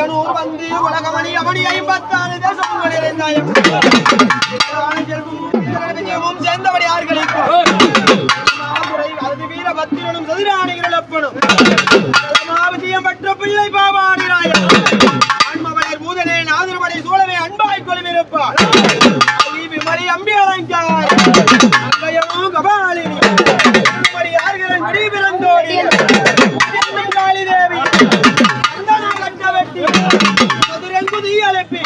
iron ore வந்து உலகமணி அவனி 56 தேசங்கள் இருந்தாயும் சேர்ந்தபடி யார்களுக்கும் அது வீரபத்திரனும் சதுராணிகள் அப்பனும் மாவசியம் பெற்ற பிள்ளை பாவாடிராயம் ஆன்மவளர் பூதனே நாதிரமணி சூழவே அன்பாய் கொள்விருப்பார் விமலி அம்பி அலங்காய் அங்கையமோ கபாலினி யார்களின் விடி பிறந்தோடி காளி தேவி கட்ட வெட்டி மதுரெங்கு தீ அழைப்பி